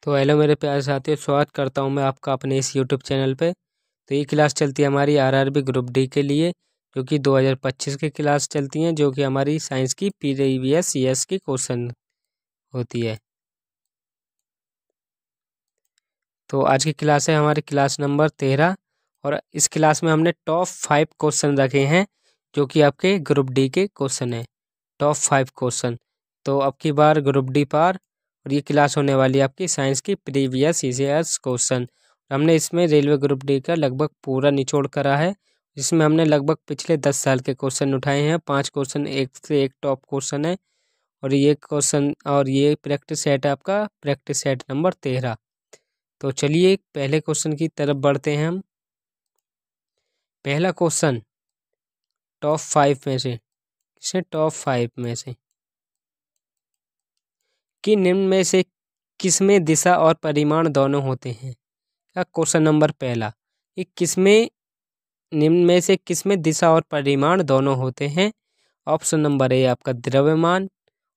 तो हेलो मेरे प्यारे साथियों, स्वागत करता हूं मैं आपका अपने इस यूट्यूब चैनल पे। तो ये क्लास चलती है हमारी आरआरबी ग्रुप डी के लिए, जो कि 2025 की क्लास चलती हैं, जो कि हमारी साइंस की प्रीवियस ईयर्स की क्वेश्चन होती है। तो आज की क्लास है हमारी क्लास नंबर 13 और इस क्लास में हमने टॉप 5 क्वेश्चन रखे हैं, जो कि आपके ग्रुप डी के क्वेश्चन है। Top 5 question. तो अब की बार ग्रुप डी पार और ये क्लास होने वाली है आपकी साइंस की प्रीवियस ईयर्स क्वेश्चन। हमने इसमें रेलवे ग्रुप डी का लगभग पूरा निचोड़ करा है, जिसमें हमने लगभग पिछले 10 साल के क्वेश्चन उठाए हैं। 5 क्वेश्चन एक से एक टॉप क्वेश्चन है और ये क्वेश्चन और ये प्रैक्टिस सेट है आपका प्रैक्टिस सेट नंबर 13। तो चलिए पहले क्वेश्चन की तरफ बढ़ते हैं हम। पहला क्वेश्चन टॉप 5 में से टॉप 5 में से कि निम्न में से किसमें दिशा और परिमाण दोनों होते हैं। क्या क्वेश्चन नंबर पहला कि किसमें निम्न में से किसमें दिशा और परिमाण दोनों होते हैं। ऑप्शन नंबर ए आपका द्रव्यमान,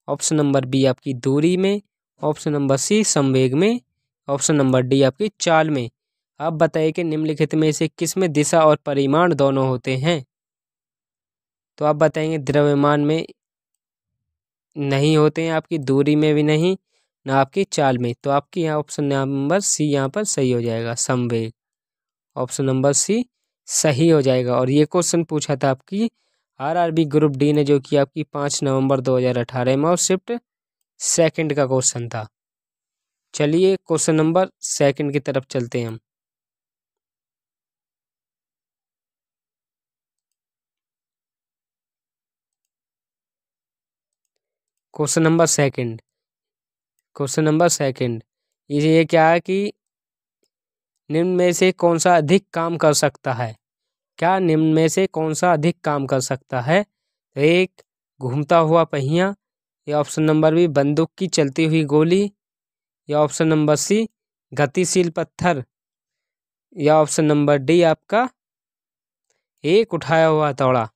ऑप्शन नंबर बी आपकी दूरी में, ऑप्शन नंबर सी संवेग में, ऑप्शन नंबर डी आपकी चाल में। आप बताइए कि निम्नलिखित में से किसमें दिशा और परिमाण दोनों होते हैं। तो आप बताएंगे द्रव्यमान में नहीं होते हैं, आपकी दूरी में भी नहीं, ना आपकी चाल में। तो आपकी यहाँ ऑप्शन नंबर सी यहाँ पर सही हो जाएगा, संवेग। ऑप्शन नंबर सी सही हो जाएगा। और ये क्वेश्चन पूछा था आपकी आरआरबी ग्रुप डी ने, जो कि आपकी 5 नवंबर 2018 में और शिफ्ट सेकंड का क्वेश्चन था। चलिए क्वेश्चन नंबर सेकंड की तरफ चलते हैं हम। क्वेश्चन नंबर सेकंड ये क्या है कि निम्न में से कौन सा अधिक काम कर सकता है। क्या निम्न में से कौन सा अधिक काम कर सकता है। एक घूमता हुआ पहिया, या ऑप्शन नंबर बी बंदूक की चलती हुई गोली, या ऑप्शन नंबर सी गतिशील पत्थर, या ऑप्शन नंबर डी आपका एक उठाया हुआ हथौड़ा।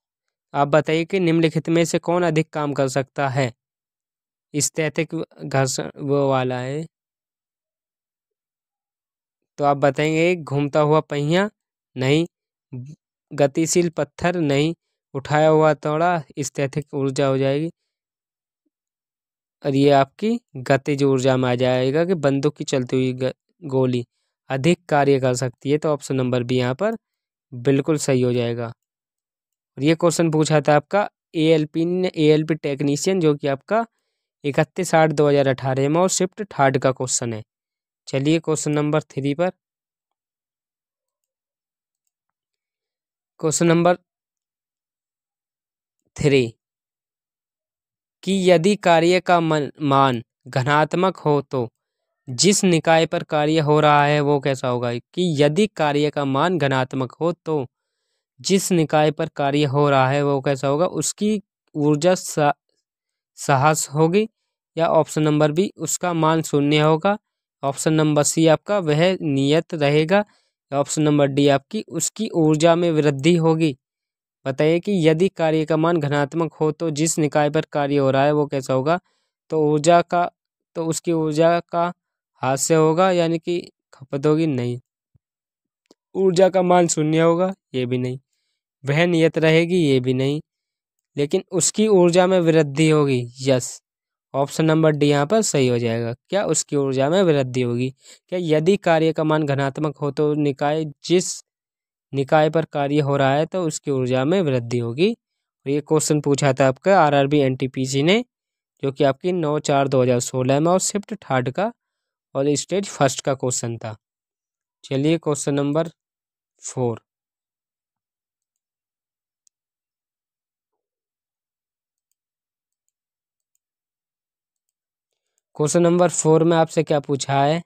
आप बताइए कि निम्नलिखित में से कौन अधिक काम कर सकता है। स्थैतिक घर्षण वो वाला है। तो आप बताएंगे एक घूमता हुआ पहिया नहीं, गतिशील पत्थर नहीं, उठाया हुआ हथौड़ा स्थैतिक ऊर्जा हो जाएगी, और ये आपकी गतिज ऊर्जा में आ जाएगा कि बंदूक की चलती हुई गोली अधिक कार्य कर सकती है। तो ऑप्शन नंबर बी यहाँ पर बिल्कुल सही हो जाएगा। और ये क्वेश्चन पूछा था आपका एएलपी टेक्नीशियन, जो कि आपका 31/8/2018 में और शिफ्ट थर्ड का क्वेश्चन है। चलिए क्वेश्चन नंबर 3 पर। क्वेश्चन नंबर 3 कि यदि कार्य का मान घनात्मक हो तो जिस निकाय पर कार्य हो रहा है वो कैसा होगा। कि यदि कार्य का मान घनात्मक हो तो जिस निकाय पर कार्य हो रहा है वो कैसा होगा, उसकी ऊर्जा साहस होगी, या ऑप्शन नंबर बी उसका मान शून्य होगा, ऑप्शन नंबर सी आपका वह नियत रहेगा, या ऑप्शन नंबर डी आपकी उसकी ऊर्जा में वृद्धि होगी। बताइए कि यदि कार्य का मान धनात्मक हो तो जिस निकाय पर कार्य हो रहा है वो कैसा होगा। तो उसकी ऊर्जा का हास्य होगा, यानी कि खपत होगी नहीं। ऊर्जा का मान शून्य होगा, ये भी नहीं। वह नियत रहेगी, ये भी नहीं। लेकिन उसकी ऊर्जा में वृद्धि होगी, यस। ऑप्शन नंबर डी यहाँ पर सही हो जाएगा। क्या उसकी ऊर्जा में वृद्धि होगी। क्या यदि कार्य का मान धनात्मक हो तो जिस निकाय पर कार्य हो रहा है तो उसकी ऊर्जा में वृद्धि होगी। और ये क्वेश्चन पूछा था आपका आरआरबी एनटीपीसी ने, जो कि आपकी 9/4/2016 में और शिफ्ट थर्ड का और स्टेज फर्स्ट का क्वेश्चन था। चलिए क्वेश्चन नंबर 4। क्वेश्चन नंबर 4 में आपसे क्या पूछा है।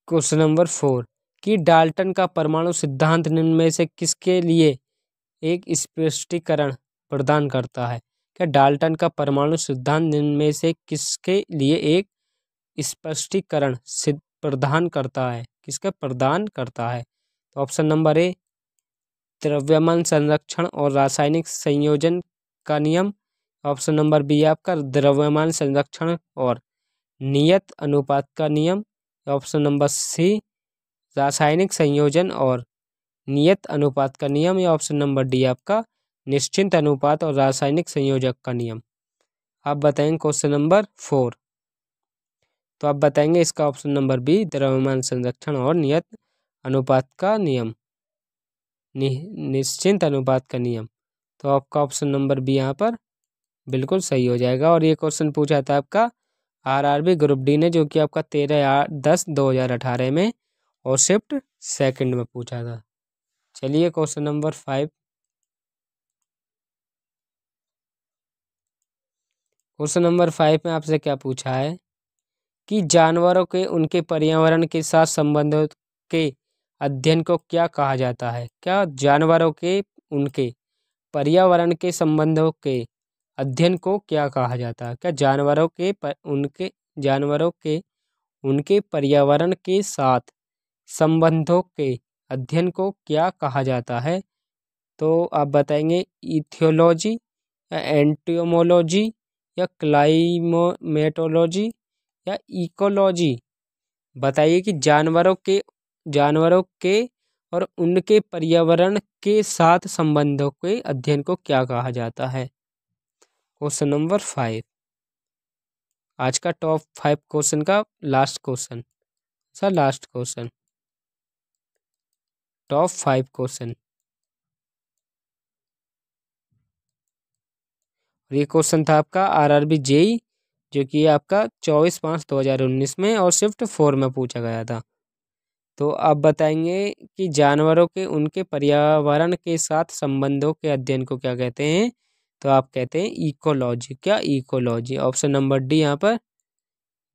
क्वेश्चन नंबर 4 कि डाल्टन का परमाणु सिद्धांत निम्न में से किसके लिए एक स्पष्टीकरण प्रदान करता है। क्या डाल्टन का परमाणु सिद्धांत निम्न में से किसके लिए एक स्पष्टीकरण प्रदान करता है। किसका प्रदान करता है। तो ऑप्शन नंबर ए द्रव्यमान संरक्षण और रासायनिक संयोजन का नियम, ऑप्शन नंबर बी आपका द्रव्यमान संरक्षण और नियत अनुपात का नियम, ऑप्शन नंबर सी रासायनिक संयोजन और नियत अनुपात का नियम, या ऑप्शन नंबर डी आपका निश्चित अनुपात और रासायनिक संयोजक का नियम। आप बताएंगे क्वेश्चन नंबर 4, तो आप बताएंगे इसका ऑप्शन नंबर बी द्रव्यमान संरक्षण और नियत अनुपात का नियम, निश्चित अनुपात का नियम। तो आपका ऑप्शन नंबर बी यहाँ पर बिल्कुल सही हो जाएगा। और ये क्वेश्चन पूछा था आपका आरआरबी ग्रुप डी ने, जो कि आपका 13/10/2018 में और शिफ्ट सेकंड में पूछा था। चलिए क्वेश्चन नंबर 5। क्वेश्चन नंबर 5 में आपसे क्या पूछा है कि जानवरों के उनके पर्यावरण के साथ संबंधों के अध्ययन को क्या कहा जाता है। क्या जानवरों के उनके पर्यावरण के संबंधों के अध्ययन को क्या कहा जाता है। क्या जानवरों के उनके पर्यावरण के साथ संबंधों के अध्ययन को क्या कहा जाता है। तो आप बताएंगे इथियोलॉजी या एंटोमोलॉजी या क्लाइमेटोलॉजी या इकोलॉजी। बताइए कि जानवरों के और उनके पर्यावरण के साथ संबंधों के अध्ययन को क्या कहा जाता है। क्वेश्चन नंबर 5, आज का टॉप 5 क्वेश्चन का last question, last question, top 5 question. ये क्वेश्चन था आपका आरआरबी जेई, जो कि आपका 24/5/2019 में और शिफ्ट 4 में पूछा गया था। तो आप बताएंगे कि जानवरों के उनके पर्यावरण के साथ संबंधों के अध्ययन को क्या कहते हैं। तो आप कहते हैं इकोलॉजी। क्या इकोलॉजी, ऑप्शन नंबर डी यहाँ पर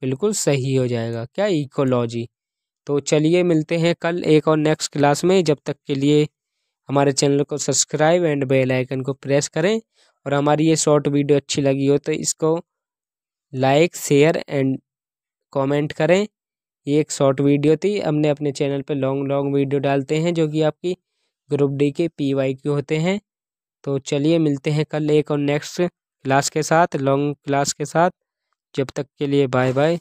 बिल्कुल सही हो जाएगा। क्या इकोलॉजी। तो चलिए मिलते हैं कल एक और नेक्स्ट क्लास में। जब तक के लिए हमारे चैनल को सब्सक्राइब एंड बेल आइकन को प्रेस करें, और हमारी ये शॉर्ट वीडियो अच्छी लगी हो तो इसको लाइक शेयर एंड कमेंट करें। ये एक शॉर्ट वीडियो थी, हमने अपने चैनल पे लॉन्ग वीडियो डालते हैं जो कि आपकी ग्रुप डी के PYQ होते हैं। तो चलिए मिलते हैं कल एक और नेक्स्ट क्लास के साथ, लॉन्ग क्लास के साथ। जब तक के लिए बाय बाय।